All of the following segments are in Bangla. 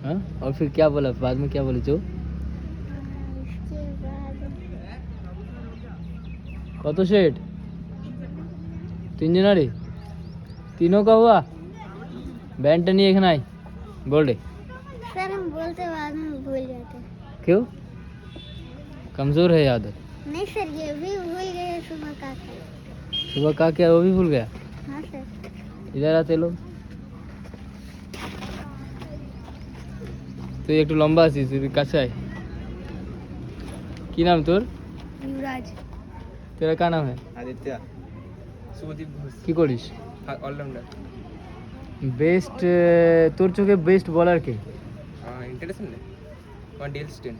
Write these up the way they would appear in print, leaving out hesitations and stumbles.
हाँ, और फिर क्या बोला बाद में, क्या बोले जो इसके बाद কত সেট 3 জনারই 3 का हुआ बैंड नहीं एक नहीं बोल रहे सर हम बोलते बाद में भूल जाते हैं। क्यों कमजोर है याद नहीं सर ये भी भूल गए सुबह का सुबह का क्या वो भी भूल गया हाँ सर इधर आते लोग তুই একটু লম্বা আছিস তুই কাছে আয় কি নাম তোর युवराज तेरा क्या नाम है आदित्य शुभदीप घोष কি করিস ऑलराउंडर বেস্ট তোর চোখে বেস্ট বলার কে इंटरनेशनल है वन डील स्टेन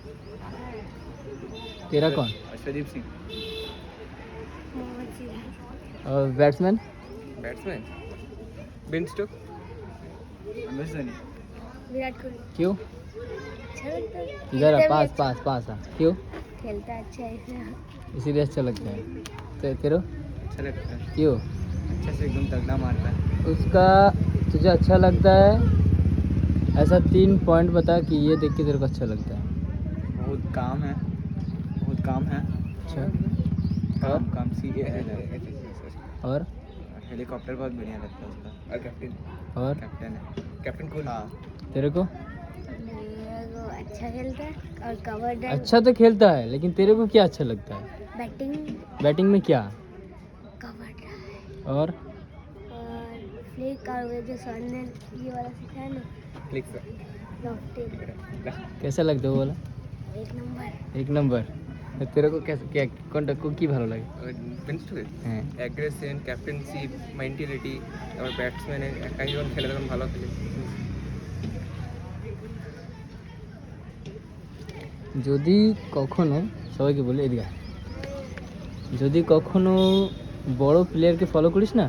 तेरा कौन अश्वदीप सिंह मोहम्मद सिराज और batsman batsman Ben Stoke MS Dhoni Virat Kohli क्यों अच्छा लगता है इधर आ, खेलता भी पास अच्छा- पास पास आ क्यों खेलता अच्छा है सर इसीलिए अच्छा लगता है तेरे अच्छा लगता है क्यों अच्छे से एकदम तगड़ा मारता है उसका तुझे अच्छा लगता है ऐसा 3 पॉइंट बता कि ये देख के तेरे को अच्छा लगता है बहुत काम है अच्छा काम काम सीखे है और हेलीकॉप्टर बहुत बढ़िया लगता है उसका और कैप्टन और कैप्टन है कैप्टन कूल हाँ तेरे को मेरे को अच्छा खेलता है और कवर ड्राइव अच्छा तो खेलता है लेकिन तेरे को क्या अच्छा लगता है बैटिंग बैटिंग में क्या कवर ड्राइव और और फ्लिक और वो जो सर ने ये वाला सिखाया ना क्लिक से लॉफ्टिंग कैसा लगता है वो वाला एक नंबर तेरे को कैसे क्या कौन को की ভালো লাগে বেন স্টোক হ্যাঁ অ্যাগ্রেশন ক্যাপ্টেন্সি মেন্টালিটি আর ব্যাটসম্যানের একাই যখন খেলে তখন ভালো খেলে যদি কখনো সবাইকে বলে এদিকে আয়। যদি কখনো বড় প্লেয়ারকে ফলো করিস না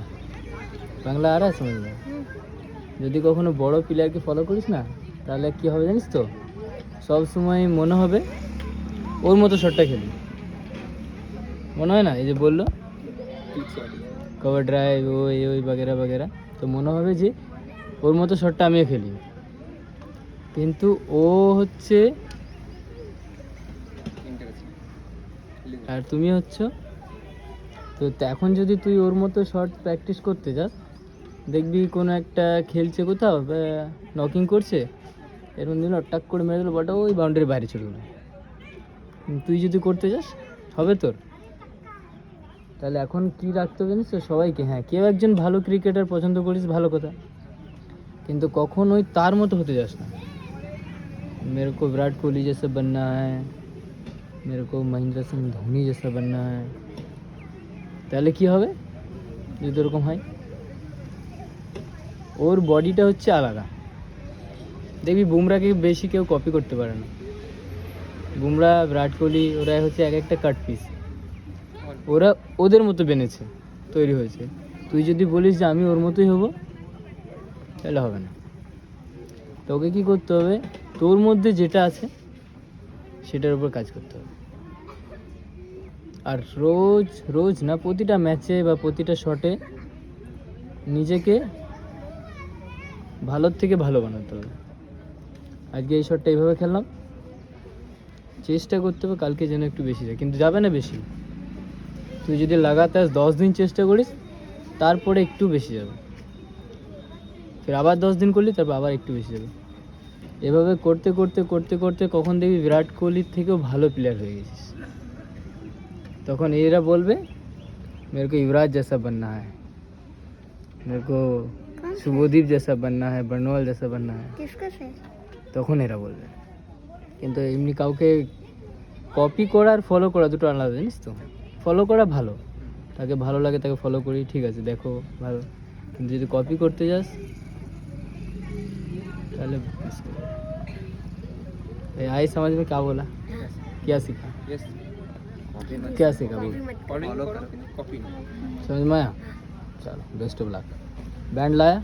বাংলা আর আছে সমঝ না যদি কখনো বড় প্লেয়ারকে ফলো করিস না তাহলে কি হবে জানিস তো সব সময় মনে হবে ওর মতো শটটা খেলি মনে হয় না এই যে বললো কভার ড্রাইভ ওই ওই বাগেরা বাগেরা তো মনে হবে যে ওর মতো শটটা আমিও খেলি কিন্তু ও হচ্ছে আর তুমি হচ্ছে তো এখন যদি তুই ওর মতো শট প্র্যাকটিস করতে যাস দেখবি কোনো একটা খেলছে কোথাও নকিং করছে এরকম দিন টাক করে মেরে দিল বলটা ওই বাউন্ডারির বাইরে চলে গেলো তুই যদি করতে যাস হবে তোর তাহলে এখন কি রাখতে হবে জানিস তো সবাইকে হ্যাঁ কেউ একজন ভালো ক্রিকেটার পছন্দ করিস ভালো কথা কিন্তু কখনোই তার মতো হতে যাস না मेरे को विराट कोहली जैसा बनना है मेरे को महेंद्र सिंह धोनी जैसा बनना है তাহলে কি হবে যদি এরকম হয় ওর বডিটা হচ্ছে আলাদা দেখবি বুমরাকে বেশি কেউ কপি করতে পারে না বুমরা বিরাট কোহলি ওরা হচ্ছে এক একটা কাট পিস ওরা ওদের মতো বেনেছে তৈরি হয়েছে তুই যদি বলিস যে আমি ওর মতোই হব তাহলে হবে না তোকে কি করতে হবে তোর মধ্যে যেটা আছে সেটার উপর কাজ করতে হবে আর রোজ রোজ না প্রতিটা ম্যাচে বা প্রতিটা শটে নিজেকে ভালোর থেকে ভালো বানাতে হবে আজকে এই শটটা এইভাবে খেললাম চেষ্টা করতে হবে কালকে যেন একটু বেশি যায় কিন্তু যাবে না বেশি তুই যদি লাগাতার 10 দিন চেষ্টা করিস তারপরে একটু বেশি যাবে ফের আবার 10 দিন করলি তারপর আবার একটু বেশি যাবে এভাবে করতে করতে করতে করতে কখন দেখবি বিরাট কোহলির থেকেও ভালো প্লেয়ার হয়ে গেছিস তখন এরা বলবে मेरे को युवराज जैसा बनना है मेरे को শুভদীপ जैसा बनना है बर्नवाल जैसा बनना है किसका से তখন এরা বলবে কিন্তু এমনি কাউকে কপি করা আর ফলো করা দুটো আলাদা জানিস তো ফলো করা ভালো তাকে ভালো লাগে তাকে ফলো করি ঠিক আছে দেখো ভালো কিন্তু যদি কপি করতে যাস তাহলে आई समझ में क्या बोला क्या सीखा यस क्या सीखा बोल फॉलो करो कॉपी समझ में आया चलो बेस्ट ऑफ लक बैंड लाया